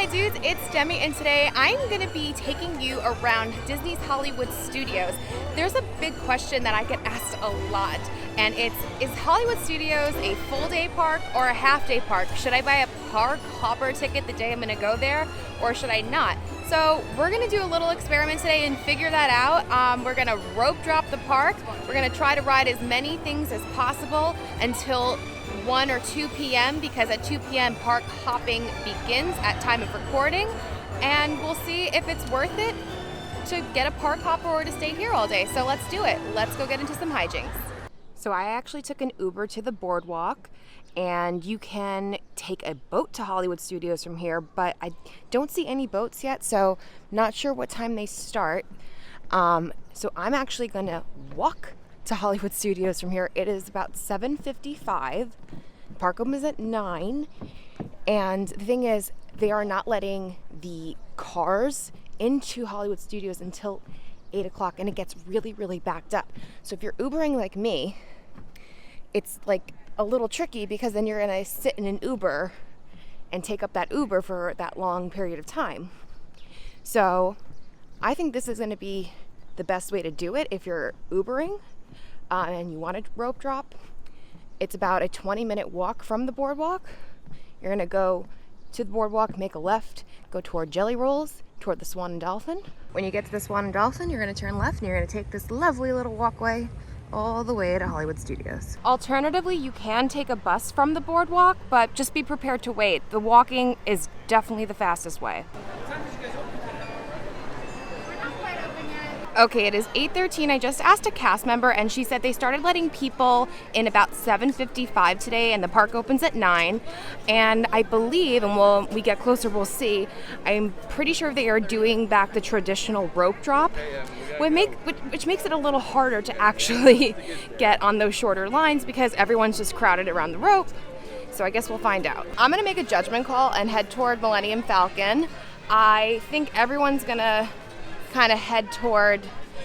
Hi dudes, it's Demi, and today I'm going to be taking you around Disney's Hollywood Studios. There's a big question that I get asked a lot, and it's, is Hollywood Studios a full day park or a half day park? Should I buy a park hopper ticket the day I'm going to go there, or should I not? So we're going to do a little experiment today and figure that out. We're going to rope drop the park. We're going to try to ride as many things as possible until 1 or 2 p.m. because at 2 p.m. park hopping begins at time of recording, and we'll see if it's worth it to get a park hopper or to stay here all day. So let's do it. Let's go get into some hijinks. So I actually took an Uber to the boardwalk, and you can take a boat to Hollywood Studios from here, but I don't see any boats yet, so not sure what time they start. So I'm actually gonna walk to Hollywood Studios from here. It is about 7:55. Park opens at 9, and the thing is, they are not letting the cars into Hollywood Studios until 8 o'clock, and it gets really, really backed up. So if you're Ubering like me, it's like a little tricky because then you're gonna sit in an Uber and take up that Uber for that long period of time. So I think this is gonna be the best way to do it if you're Ubering and you want to rope drop. It's about a 20-minute walk from the boardwalk. You're gonna go to the boardwalk, make a left, go toward Jelly Rolls, toward the Swan and Dolphin. When you get to the Swan and Dolphin, you're gonna turn left and you're gonna take this lovely little walkway all the way to Hollywood Studios. Alternatively, you can take a bus from the boardwalk, but just be prepared to wait. The walking is definitely the fastest way. Okay, it is 8:13. I just asked a cast member, and she said they started letting people in about 7:55 today, and the park opens at 9. And I believe, and when we get closer, we'll see, I'm pretty sure they are doing back the traditional rope drop, which makes it a little harder to actually get on those shorter lines because everyone's just crowded around the rope. So I guess we'll find out. I'm gonna make a judgment call and head toward Millennium Falcon. I think everyone's gonna kind of head toward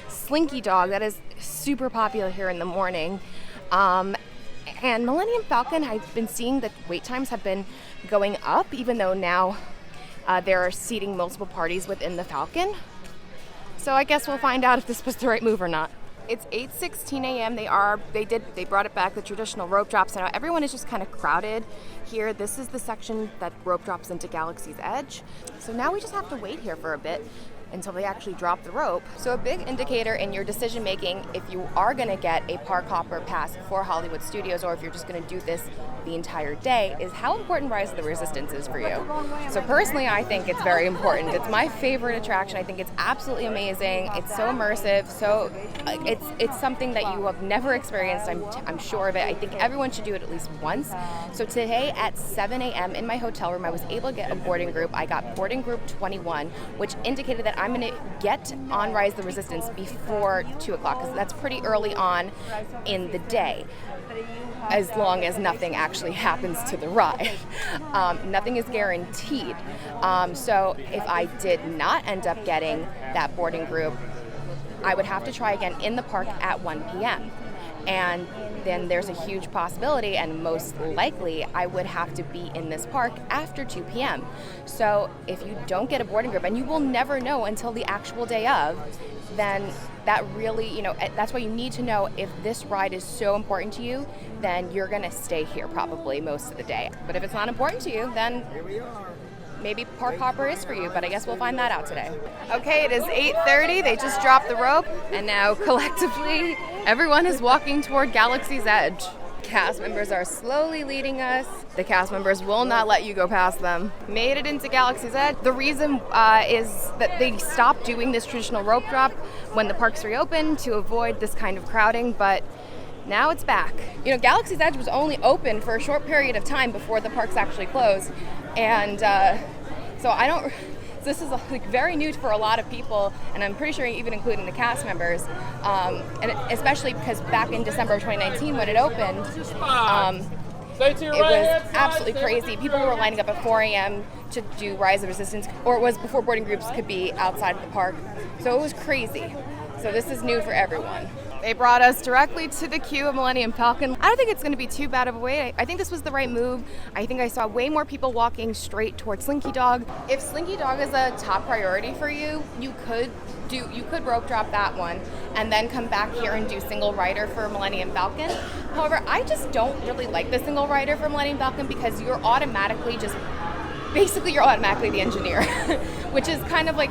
Slinky Dog. That is super popular here in the morning. And Millennium Falcon, I've been seeing that wait times have been going up, even though now they're seating multiple parties within the Falcon. So I guess we'll find out if this was the right move or not. It's 8:16 a.m. They brought it back, the traditional rope drops. Now everyone is just kind of crowded here. This is the section that rope drops into Galaxy's Edge. So now we just have to wait here for a bit until they actually drop the rope. So a big indicator in your decision making, if you are gonna get a park hopper pass for Hollywood Studios, or if you're just gonna do this the entire day, is how important Rise of the Resistance is for you. So personally, I think it's very important. It's my favorite attraction. I think it's absolutely amazing. It's so immersive. So it's something that you have never experienced. I'm sure of it. I think everyone should do it at least once. So today at 7 a.m. in my hotel room, I was able to get a boarding group. I got boarding group 21, which indicated that I'm going to get on Rise of the Resistance before 2 o'clock, because that's pretty early on in the day, as long as nothing actually happens to the ride. Nothing is guaranteed. So if I did not end up getting that boarding group, I would have to try again in the park at 1 p.m. And then there's a huge possibility, and most likely, I would have to be in this park after 2 p.m. So if you don't get a boarding group, and you will never know until the actual day of, then that really, that's why you need to know if this ride is so important to you, then you're gonna stay here probably most of the day. But if it's not important to you, then maybe park hopper is for you, but I guess we'll find that out today. Okay, it is 8:30. They just dropped the rope, and now collectively, everyone is walking toward Galaxy's Edge. Cast members are slowly leading us. The cast members will not let you go past them. Made it into Galaxy's Edge. The reason is that they stopped doing this traditional rope drop when the parks reopened to avoid this kind of crowding, but now it's back. Galaxy's Edge was only open for a short period of time before the parks actually closed. And so this is very new for a lot of people, and I'm pretty sure even including the cast members, and especially because back in December of 2019 when it opened, it was absolutely crazy. People were lining up at 4 a.m. to do Rise of Resistance, or it was before boarding groups could be outside of the park. So it was crazy. So this is new for everyone. They brought us directly to the queue of Millennium Falcon. I don't think it's going to be too bad of a wait. I think this was the right move. I think I saw way more people walking straight towards Slinky Dog. If Slinky Dog is a top priority for you, you could rope drop that one and then come back here and do single rider for Millennium Falcon. However, I just don't really like the single rider for Millennium Falcon because you're automatically the engineer, which is kind of like,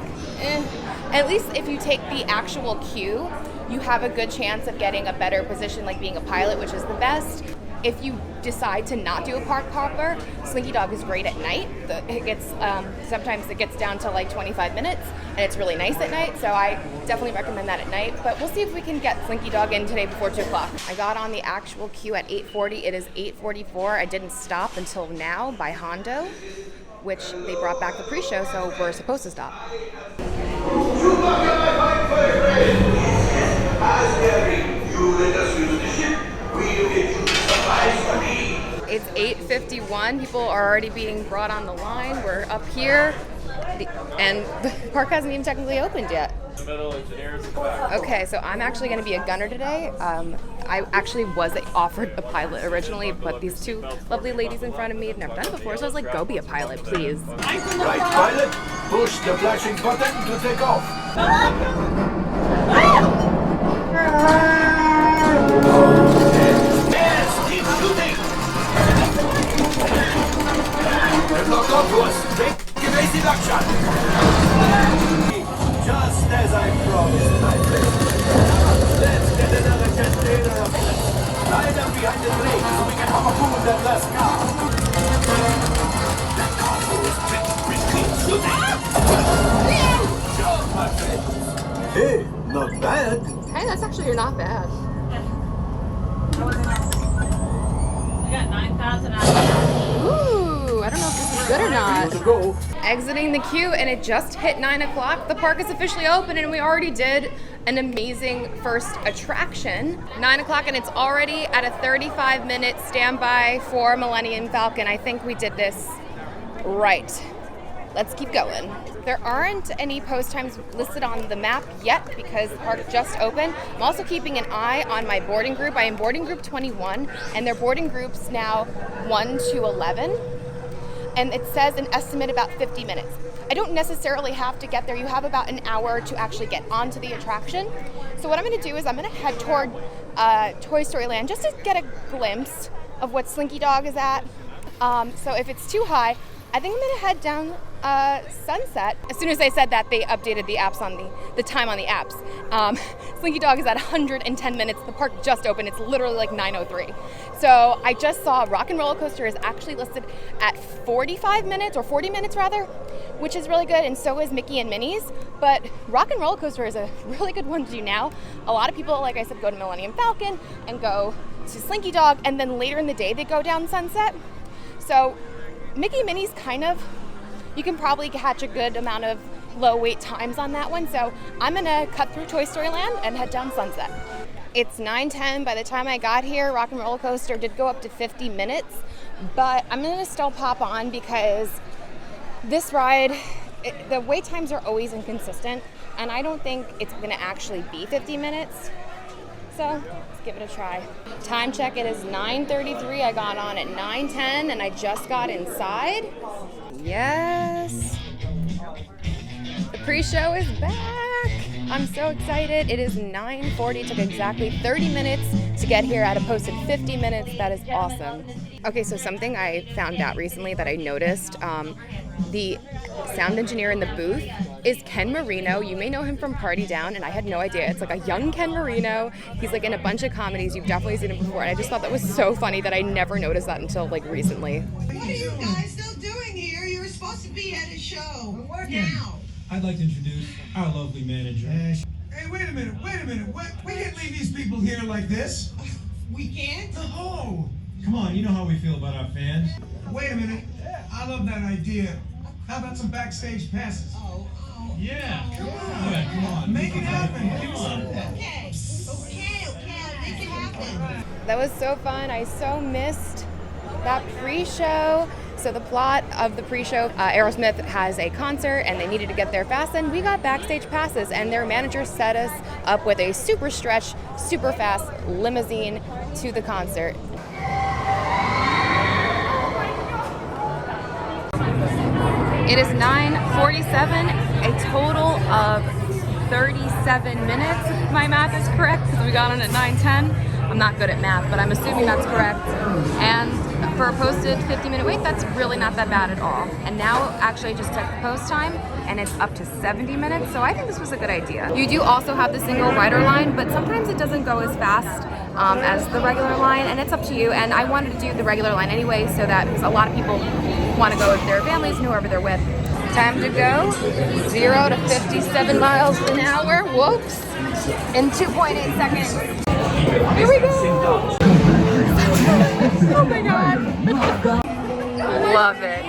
At least if you take the actual queue, you have a good chance of getting a better position, like being a pilot, which is the best. If you decide to not do a park hopper, Slinky Dog is great at night. Sometimes it gets down to like 25 minutes, and it's really nice at night, so I definitely recommend that at night. But we'll see if we can get Slinky Dog in today before 2 o'clock. I got on the actual queue at 8:40. It is 8:44. I didn't stop until now by Hondo, which they brought back the pre-show, so we're supposed to stop. It's 8:51. People are already being brought on the line. We're up here, and the park hasn't even technically opened yet. Okay, so I'm actually going to be a gunner today. I actually was offered a pilot originally, but these two lovely ladies in front of me have never done it before, so I was like, go be a pilot, please. Right, pilot, push the flashing button to take off. Yes, keep shooting. They've locked onto us. Take evasive action. Just as I promised, my friend. Let's get another container of this. Line them behind the train so we can have a pool that last car. That car goes quick, keep shooting. Hey, not bad. Hey, that's actually not bad. We got 9,000 out. Ooh, I don't know if this is good or not. To go. Exiting the queue, and it just hit 9 o'clock. The park is officially open, and we already did an amazing first attraction. 9 o'clock, and it's already at a 35-minute standby for Millennium Falcon. I think we did this right. Let's keep going. There aren't any post times listed on the map yet because the park just opened. I'm also keeping an eye on my boarding group. I am boarding group 21, and their boarding groups now 1 to 11. And it says an estimate about 50 minutes. I don't necessarily have to get there. You have about an hour to actually get onto the attraction. So what I'm gonna do is I'm gonna head toward Toy Story Land just to get a glimpse of what Slinky Dog is at. So if it's too high, I think I'm gonna head down Sunset. As soon as I said that, they updated the apps on the time on the apps. Slinky Dog is at 110 minutes. The park just opened. It's literally like 9:03. So I just saw Rock and Roller Coaster is actually listed at 45 minutes, or 40 minutes rather, which is really good, and so is Mickey and Minnie's. But Rock and Roller Coaster is a really good one to do now. A lot of people, like I said, go to Millennium Falcon and go to Slinky Dog, and then later in the day they go down Sunset. So Mickey and Minnie's you can probably catch a good amount of low wait times on that one. So I'm gonna cut through Toy Story Land and head down Sunset. It's 9:10. By the time I got here, Rock and Roller Coaster did go up to 50 minutes, but I'm gonna still pop on because this ride, the wait times are always inconsistent, and I don't think it's gonna actually be 50 minutes. So let's give it a try. Time check, it is 9:33. I got on at 9:10 and I just got inside. Yes. The pre-show is back. I'm so excited. It is 9:40. It took exactly 30 minutes to get here at a posted 50 minutes. That is awesome. Okay, so something I found out recently that I noticed, the sound engineer in the booth is Ken Marino. You may know him from Party Down, and I had no idea. It's like a young Ken Marino. He's like in a bunch of comedies. You've definitely seen him before, and I just thought that was so funny that I never noticed that until like recently. What are you guys still doing here? You were supposed to be at a show. Now. I'd like to introduce our lovely manager. Hey, wait a minute. We can't leave these people here like this. We can't? No. Come on, you know how we feel about our fans. Wait a minute. I love that idea. How about some backstage passes? Oh. Yeah. Come on. Yeah, come on. Make it happen. Give us some. Okay. Make it happen. That was so fun. I so missed that pre-show. So So the plot of the pre-show, Aerosmith has a concert and they needed to get there fast, and we got backstage passes, and their manager set us up with a super stretch, super fast limousine to the concert. It is 9:47, a total of 37 minutes, if my math is correct, because we got on at 9:10. I'm not good at math, but I'm assuming that's correct. And for a posted 50-minute wait, that's really not that bad at all. And now, actually, I just checked the post time, and it's up to 70 minutes, so I think this was a good idea. You do also have the single rider line, but sometimes it doesn't go as fast as the regular line, and it's up to you. And I wanted to do the regular line anyway, so that, because a lot of people want to go with their families and whoever they're with. Time to go, 0 to 57 miles an hour, whoops, in 2.8 seconds. Here we go! Oh my god! Love it.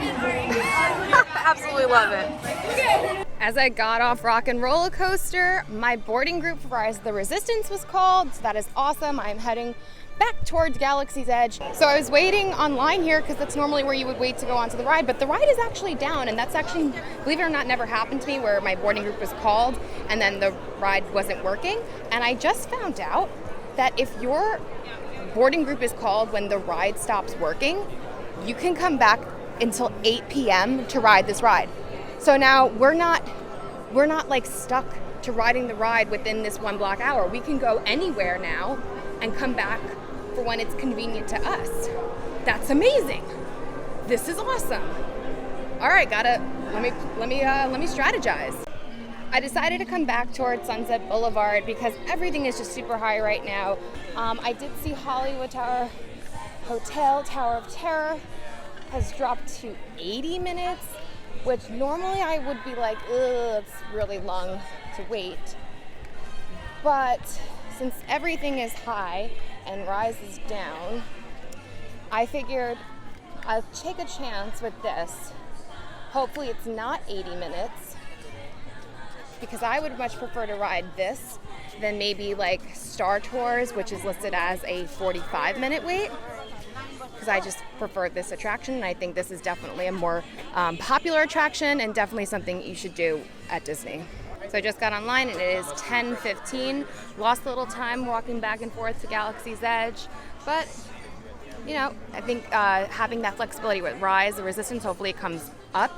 Absolutely love it. As I got off Rock and Roller Coaster, my boarding group for Rise of the Resistance was called, so that is awesome. I'm heading back towards Galaxy's Edge. So I was waiting online here because that's normally where you would wait to go onto the ride, but the ride is actually down, and that's actually, believe it or not, never happened to me where my boarding group was called and then the ride wasn't working. And I just found out that if your boarding group is called when the ride stops working, you can come back until 8 p.m. to ride this ride. So now we're not like stuck to riding the ride within this 1 block hour. We can go anywhere now and come back for when it's convenient to us. That's amazing. This is awesome. All right, let me strategize. I decided to come back towards Sunset Boulevard because everything is just super high right now. I did see Hollywood Tower Hotel Tower of Terror has dropped to 80 minutes, which normally I would be like, ugh, it's really long to wait. But since everything is high and Rise is down, I figured I'll take a chance with this. Hopefully it's not 80 minutes, because I would much prefer to ride this than maybe like Star Tours, which is listed as a 45-minute wait, because I just prefer this attraction, and I think this is definitely a more popular attraction and definitely something you should do at Disney. So I just got online and it is 10:15. Lost a little time walking back and forth to Galaxy's Edge, but you know, I think having that flexibility with Rise, the Resistance, hopefully it comes up.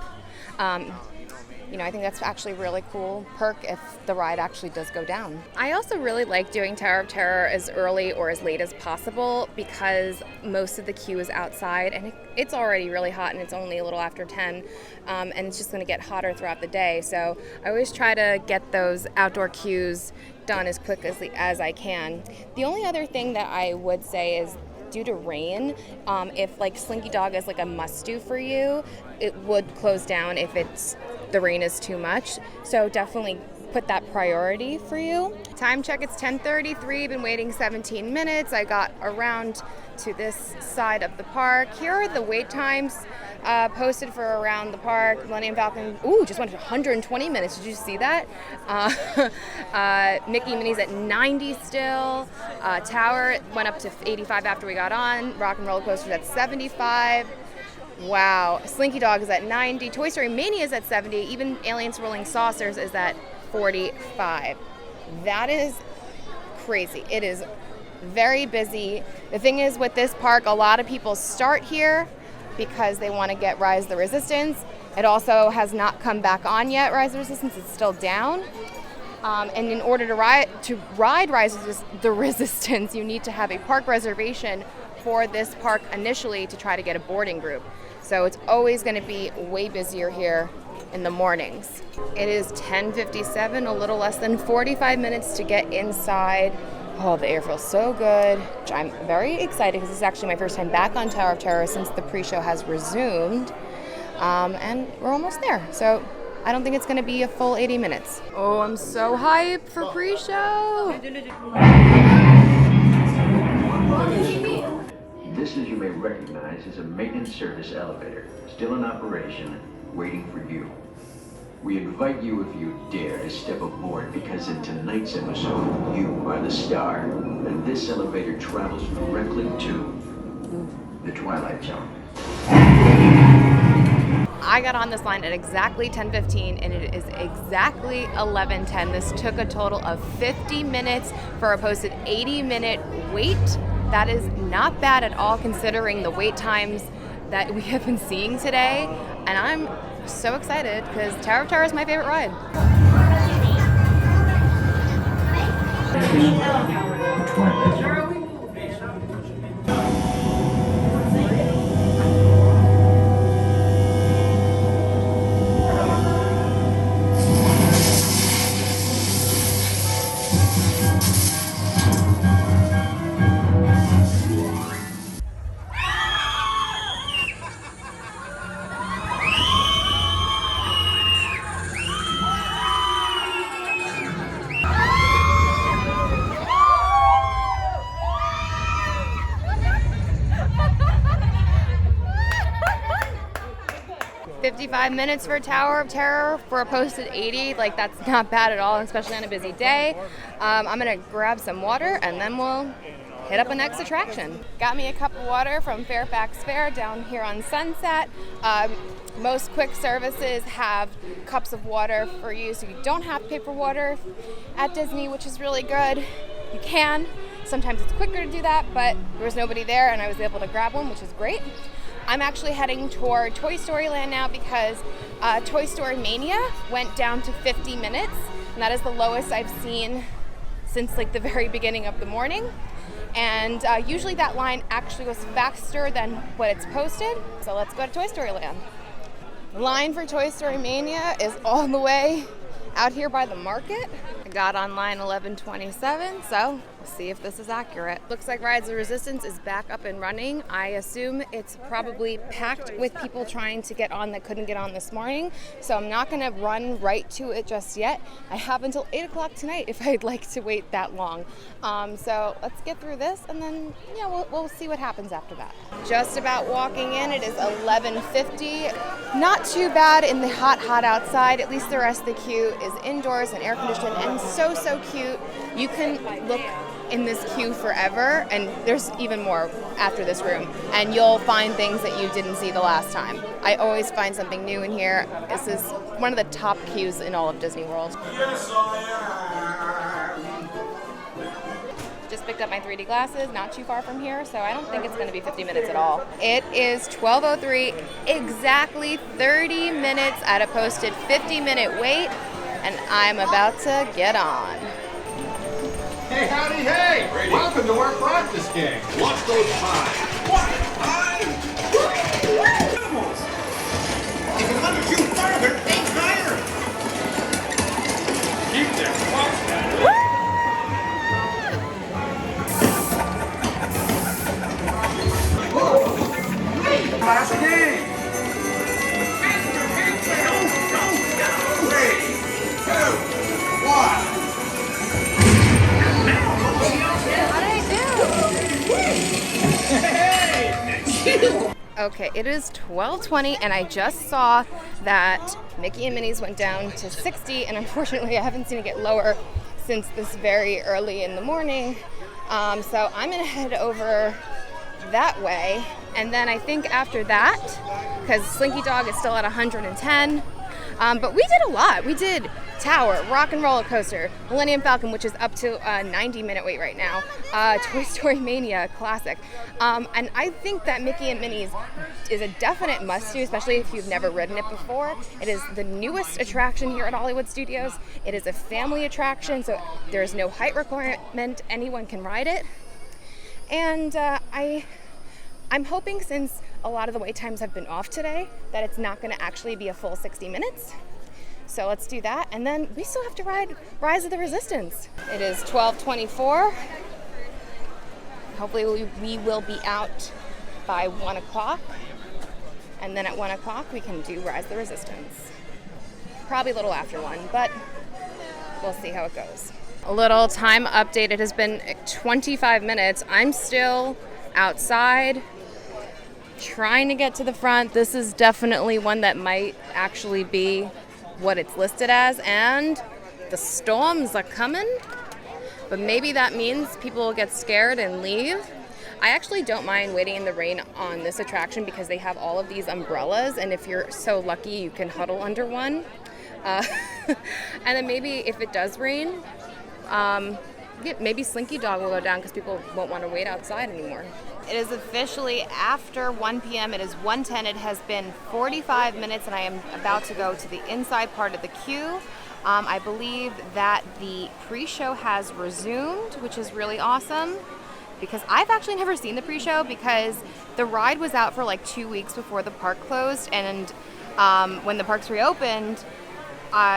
You know, I think that's actually a really cool perk if the ride actually does go down. I also really like doing Tower of Terror as early or as late as possible because most of the queue is outside, and it's already really hot and it's only a little after 10, and it's just going to get hotter throughout the day. So I always try to get those outdoor queues done as quick as I can. The only other thing that I would say is, due to rain, if like Slinky Dog is like a must-do for you, it would close down if the rain is too much. So definitely put that priority for you. Time check, it's 10:33, been waiting 17 minutes. I got around to this side of the park. Here are the wait times posted for around the park. Millennium Falcon, just went to 120 minutes. Did you see that? Mickey Minnie's at 90 still. Tower went up to 85 after we got on. Rock and Roller Coaster's at 75. Wow. Slinky Dog is at 90. Toy Story Mania is at 70. Even Alien Swirling Saucers is at 45. That is crazy. It is very busy. The thing is, with this park, a lot of people start here because they want to get Rise of the Resistance. It also has not come back on yet, Rise of the Resistance. It's still down. And in order to ride Rise of the Resistance, you need to have a park reservation for this park initially to try to get a boarding group. So it's always going to be way busier here in the mornings. It is 10:57, a little less than 45 minutes to get inside. Oh, the air feels so good. I'm very excited because this is actually my first time back on Tower of Terror since the pre-show has resumed. And we're almost there. So I don't think it's going to be a full 80 minutes. Oh, I'm so hyped for pre-show. This, as you may recognize, is a maintenance service elevator, still in operation, waiting for you. We invite you, if you dare, to step aboard, because in tonight's episode, you are the star, and this elevator travels directly to the Twilight Zone. I got on this line at exactly 10:15 and it is exactly 11:10. This took a total of 50 minutes for a posted 80-minute wait. That is not bad at all considering the wait times that we have been seeing today. And I'm so excited because Tower of Terror is my favorite ride. "55 minutes for Tower of Terror for a posted 80. Like, that's not bad at all, especially on a busy day. I'm gonna grab some water and then we'll hit up a next attraction. Got me a cup of water from Fairfax Fair down here on Sunset. Most quick services have cups of water for you, so you don't have to pay for water at Disney, which is really good. You can. Sometimes it's quicker to do that, but there was nobody there and I was able to grab one, which is great. I'm actually heading toward Toy Story Land now because Toy Story Mania went down to 50 minutes, and that is the lowest I've seen since like the very beginning of the morning. And usually that line actually goes faster than what it's posted. So let's go to Toy Story Land. The line for Toy Story Mania is all the way out here by the market. I got on line 11:27, so we'll see if this is accurate. Looks like Rise of the Resistance is back up and running. I assume it's probably packed with people trying to get on that couldn't get on this morning, so I'm not going to run right to it just yet. I have until 8 o'clock tonight if I'd like to wait that long. So let's get through this and then we'll see what happens after that. Just about walking in. It is 11:50. Not too bad in the hot outside. At least the rest of the queue is indoors and air conditioned and so cute. You can look in this queue forever, and there's even more after this room, and you'll find things that you didn't see the last time. I always find something new in here. This is one of the top queues in all of Disney World. Yes, I am. Just picked up my 3D glasses, not too far from here, so I don't think it's going to be 50 minutes at all. It is 12:03, exactly 30 minutes at a posted 50-minute wait, and I'm about to get on. Hey, howdy, hey! Welcome to our practice game. Watch those pies. What? Pies? Animals! If you want to shoot further, aim higher. Keep their butts down. Last game. Okay, it is 12:20 and I just saw that Mickey and Minnie's went down to 60, and unfortunately I haven't seen it get lower since this very early in the morning. So I'm gonna head over that way, and then I think after that, because Slinky Dog is still at 110, but we did a lot. We did Tower, Rock and Roller Coaster, Millennium Falcon, which is up to a 90-minute wait right now, Toy Story Mania Classic, and I think that Mickey and Minnie's is a definite must-do, especially if you've never ridden it before. It is the newest attraction here at Hollywood Studios. It is a family attraction, so there's no height requirement. Anyone can ride it, and I'm hoping, since a lot of the wait times have been off today, that it's not going to actually be a full 60 minutes. So let's do that, and then we still have to ride Rise of the Resistance. It is 12:24. Hopefully we will be out by 1 o'clock, and then at 1 o'clock we can do Rise of the Resistance. Probably a little after 1, but we'll see how it goes. A little time update. It has been 25 minutes. I'm still outside trying to get to the front. This is definitely one that might actually be what it's listed as, and the storms are coming, but maybe that means people will get scared and leave. I actually don't mind waiting in the rain on this attraction because they have all of these umbrellas, and if you're so lucky, you can huddle under one. And then maybe if it does rain, maybe Slinky Dog will go down because people won't want to wait outside anymore. It is officially after 1 p.m. It is 1:10. It has been 45 minutes, and I am about to go to the inside part of the queue. I believe that the pre-show has resumed, which is really awesome because I've actually never seen the pre-show because the ride was out for like 2 weeks before the park closed, and when the parks reopened,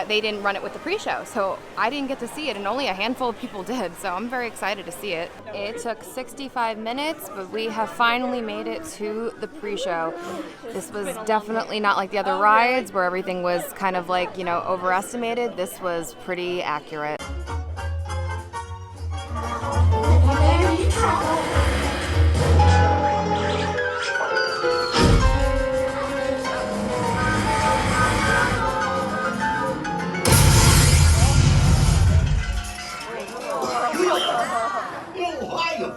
they didn't run it with the pre-show, so I didn't get to see it, and only a handful of people did, so I'm very excited to see it. It took 65 minutes, but we have finally made it to the pre-show. This was definitely not like the other rides where everything was kind of like, you know, overestimated. This was pretty accurate.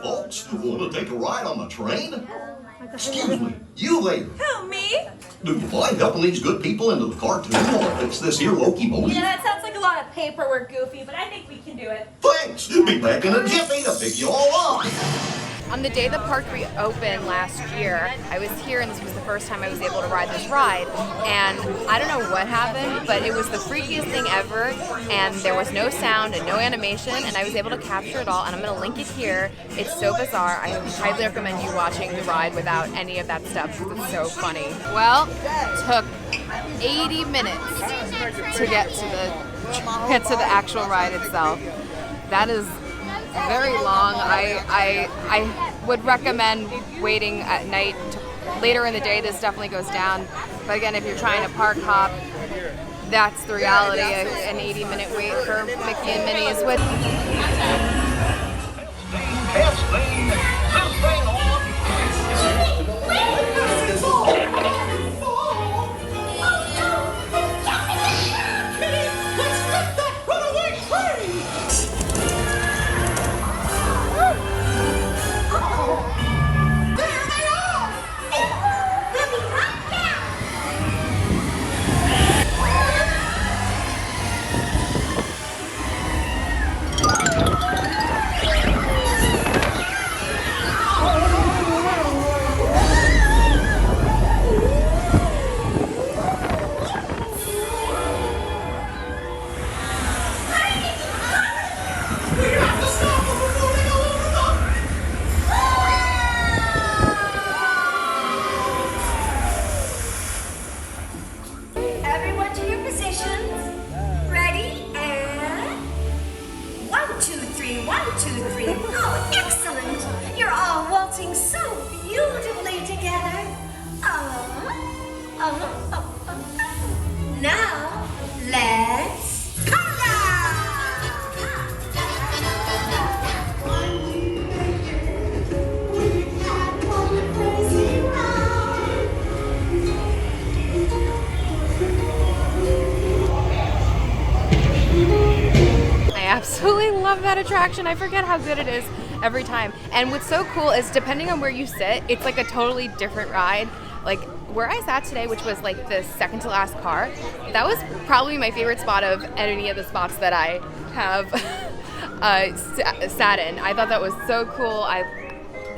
Folks, want to take a ride on the train? Excuse me, you there. Who, me? Do you mind helping these good people into the cartoon while I fix this here Loki-Moki? Yeah, that sounds like a lot of paperwork, Goofy, but I think we can do it. Thanks. Be back in a jiffy to pick you all up. On the day the park reopened last year, I was here and this was the first time I was able to ride this ride. And I don't know what happened, but it was the freakiest thing ever. And there was no sound and no animation, and I was able to capture it all. And I'm going to link it here. It's so bizarre. I highly recommend you watching the ride without any of that stuff because it's so funny. Well, it took 80 minutes to get to the actual ride itself. That is very long. I would recommend waiting at night. Later in the day, this definitely goes down. But again, if you're trying to park hop, that's the reality. An 80-minute wait for Mickey and Minnie is with. Everyone to your positions. Ready, and 1, 2, 3, 1, 2, 3. Oh, excellent. You're all waltzing so beautifully together. Now, let's I absolutely love that attraction. I forget how good it is every time. And what's so cool is depending on where you sit, it's like a totally different ride. Like where I sat today, which was like the second to last car, that was probably my favorite spot of any of the spots that I have sat in. I thought that was so cool.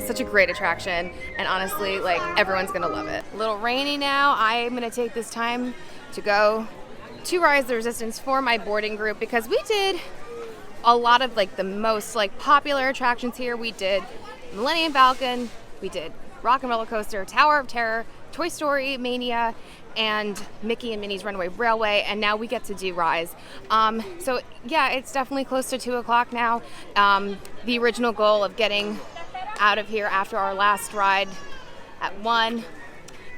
Such a great attraction, and honestly, like, everyone's gonna love it. A little rainy now. I'm gonna take this time to go to Rise of the Resistance for my boarding group because we did a lot of like the most like popular attractions here. We did Millennium Falcon, we did Rock and Roller Coaster, Tower of Terror, Toy Story Mania, and Mickey and Minnie's Runaway Railway, and now we get to do Rise. So yeah, it's definitely close to 2 o'clock now. The original goal of getting out of here after our last ride at 1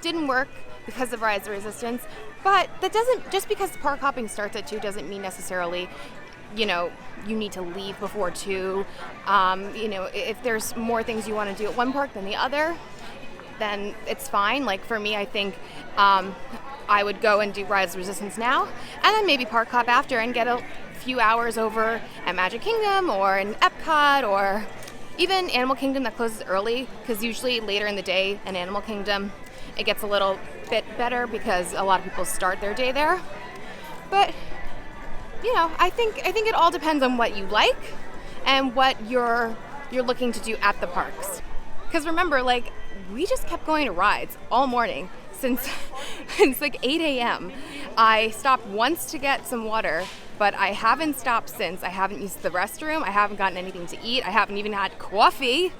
didn't work because of Rise of the Resistance, but that doesn't, just because park hopping starts at 2 doesn't mean necessarily, you know, you need to leave before 2. You know, if there's more things you want to do at one park than the other, then it's fine. Like for me, I think I would go and do Rise of Resistance now, and then maybe park hop after and get a few hours over at Magic Kingdom or in Epcot or Even Animal Kingdom that closes early, because usually later in the day in Animal Kingdom, it gets a little bit better because a lot of people start their day there. But, you know, I think it all depends on what you like and what you're looking to do at the parks. Because remember, like, we just kept going to rides all morning since like 8 a.m. I stopped once to get some water, but I haven't stopped since. I haven't used the restroom. I haven't gotten anything to eat. I haven't even had coffee.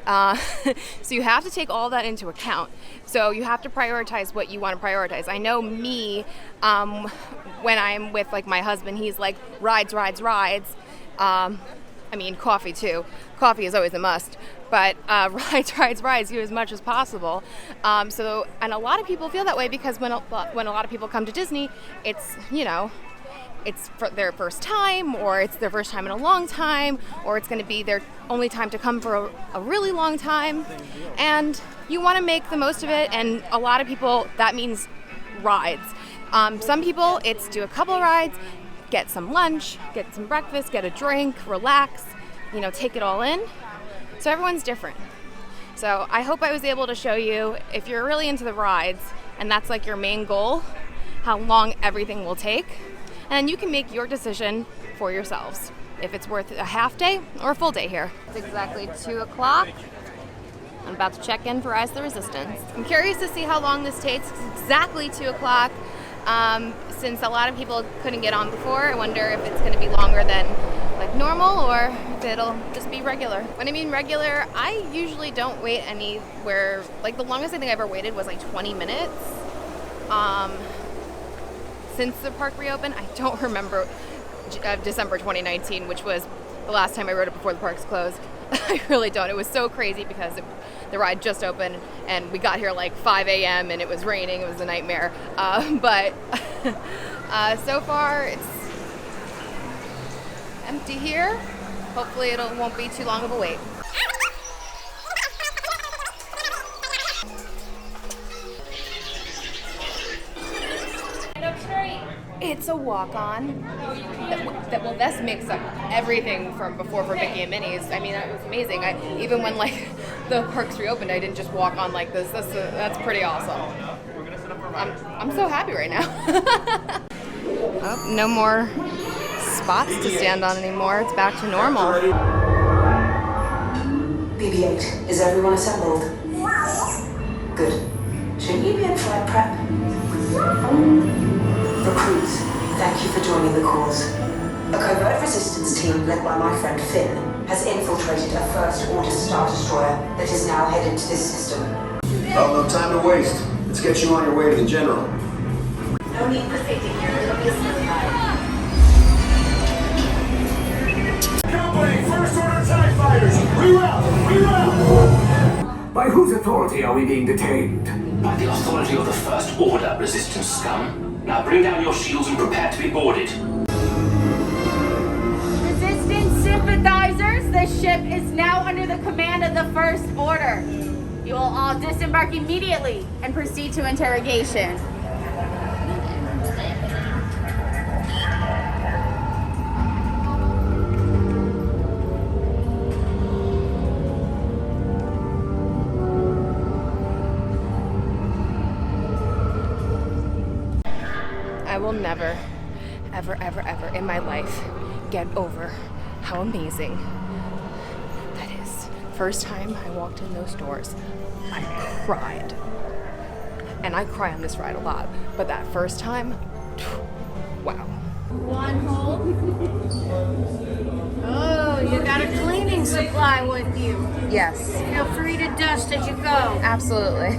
So you have to take all that into account. So you have to prioritize what you want to prioritize. I know me, when I'm with like my husband, he's like rides. I mean, coffee too. Coffee is always a must. But rides, do as much as possible. And a lot of people feel that way because when a lot of people come to Disney, it's, you know, it's for their first time, or it's their first time in a long time, or it's going to be their only time to come for a really long time. And you want to make the most of it. And a lot of people, that means rides. Some people, it's do a couple rides, get some lunch, get some breakfast, get a drink, relax, you know, take it all in. So everyone's different. So I hope I was able to show you, if you're really into the rides and that's like your main goal, how long everything will take. And then you can make your decision for yourselves, if it's worth a half day or a full day here. It's exactly 2 o'clock. I'm about to check in for Rise of the Resistance. I'm curious to see how long this takes. It's exactly 2 o'clock. Since a lot of people couldn't get on before, I wonder if it's going to be longer than like normal or if it'll just be regular. When I mean regular, I usually don't wait anywhere. Like the longest I think I ever waited was like 20 minutes. Since the park reopened, I don't remember December 2019, which was the last time I rode it before the parks closed. I really don't. It was so crazy because the ride just opened and we got here like 5 a.m. and it was raining. It was a nightmare. But so far it's empty here. Hopefully it won't be too long of a wait. It's a walk-on. Well, this makes up everything from before for Mickey and Minnie's. I mean, that was amazing. Even when like the parks reopened, I didn't just walk on like this. That's pretty awesome. I'm so happy right now. Oh, no more spots to stand on anymore. It's back to normal. BB-8, is everyone assembled? Good. Shouldn't you be in flight prep? Recruits, thank you for joining the cause. A covert resistance team led by my friend Finn has infiltrated a First Order Star Destroyer that is now headed to this system. Well, no time to waste. Let's get you on your way to the General. No need for thinking here, it'll be a slip ride. Company, First Order TIE Fighters! Reroute! By whose authority are we being detained? By the authority of the First Order, Resistance scum. Now bring down your shields and prepare to be boarded. Resistance sympathizers, the ship is now under the command of the First Order. You will all disembark immediately and proceed to interrogation. I will never, ever in my life get over how amazing that is. First time I walked in those doors, I cried. And I cry on this ride a lot, but that first time, wow. One hold. Oh, you got a cleaning supply with you. Yes. Feel free to dust as you go. Absolutely.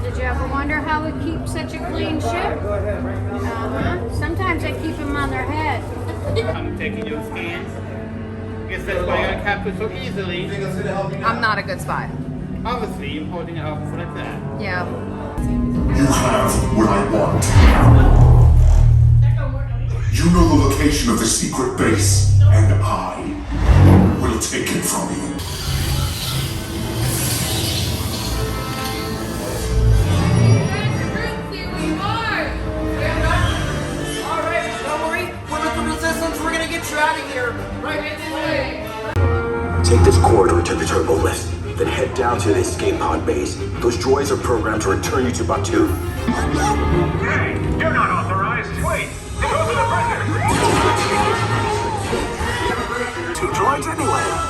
Did you ever wonder how we keep such a clean ship? Sometimes they keep them on their head. I'm taking your scans. Guess that's why I captured so easily. I'm not a good spy. Obviously, you're holding it up like that. Yeah. You have what I want. You know the location of the secret base, and I will take it from you. Alright, don't worry. We're with the Resistance. We're gonna get you out of here. Right Take this corridor to the turbo lift, then head down to the escape pod base. Those droids are programmed to return you to Batuu. Hey, you're not authorized. Wait, those are the prisoners. 2 droids anyway.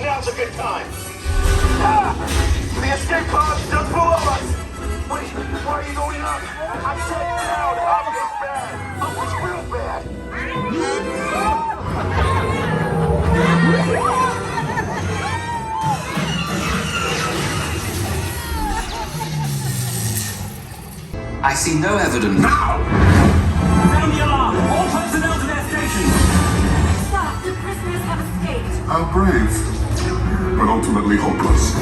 Now's a good time. Ah! The escape pod's just below us. Wait, why are you going up? I said down. Up is bad. Up was real bad. I see no evidence. Now! Sound the alarm! All personnel to their stations! Stop, the prisoners have escaped. How brave, but ultimately hopeless.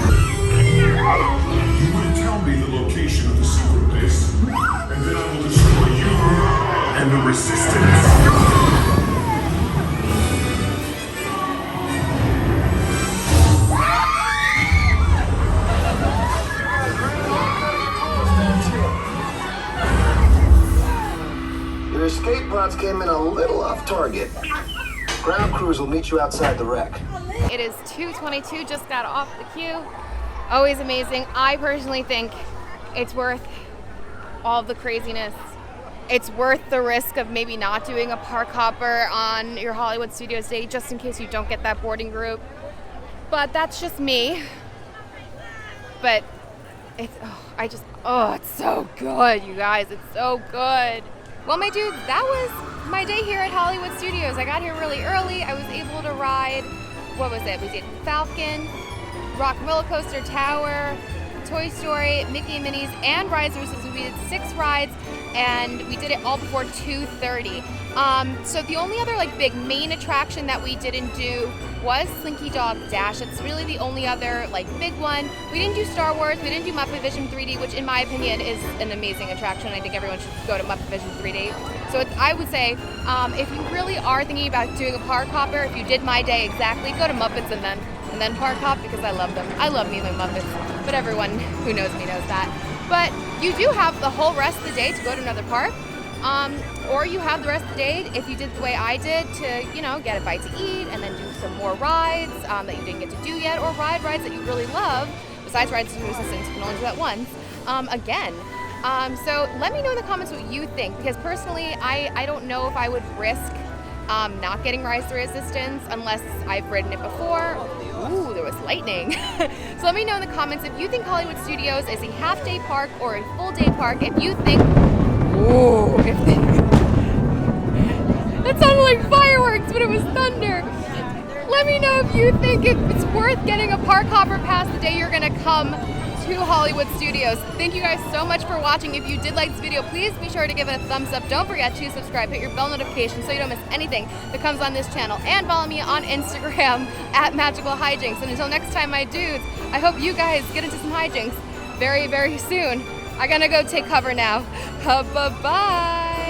You will tell me the location of the secret base, and then I will destroy you and the Resistance. Your escape pods came in a little off target. Ground crews will meet you outside the wreck. It is 2:22, just got off the queue. Always amazing. I personally think it's worth all the craziness. It's worth the risk of maybe not doing a park hopper on your Hollywood Studios day just in case you don't get that boarding group. But that's just me. But it's, it's so good, you guys. It's so good. Well, my dudes, that was my day here at Hollywood Studios. I got here really early. I was able to ride, what was it? We did Falcon, Rock Roller Coaster Tower, Toy Story, Mickey and Minnie's, and Rides Resistance. We did 6 rides, and we did it all before 2:30. So the only other big main attraction that we didn't do was Slinky Dog Dash. It's really the only other big one. We didn't do Star Wars. We didn't do Muppet Vision 3D, which in my opinion is an amazing attraction. I think everyone should go to Muppet Vision 3D. So I would say if you really are thinking about doing a park hopper, if you did my day exactly, go to Muppets and then park hop because I love them. I love me and my Muppets, but everyone who knows me knows that. But you do have the whole rest of the day to go to another park. Or you have the rest of the day, if you did the way I did, to, get a bite to eat and then do some more rides that you didn't get to do yet, or ride rides that you really love, besides Rides to Resistance, you can only do that once, again. So let me know in the comments what you think, because personally, I don't know if I would risk not getting Rise to Resistance unless I've ridden it before. Ooh, there was lightning. So let me know in the comments if you think Hollywood Studios is a half-day park or a full-day park, if you think... Ooh, that sounded like fireworks, but it was thunder. Let me know if you think it's worth getting a park hopper pass the day you're gonna come to Hollywood Studios. Thank you guys so much for watching. If you did like this video, please be sure to give it a thumbs up. Don't forget to subscribe, hit your bell notification so you don't miss anything that comes on this channel. And follow me on Instagram at Magical Hijinx. And until next time, my dudes, I hope you guys get into some hijinks very, very soon. I gotta go take cover now. Bye-bye.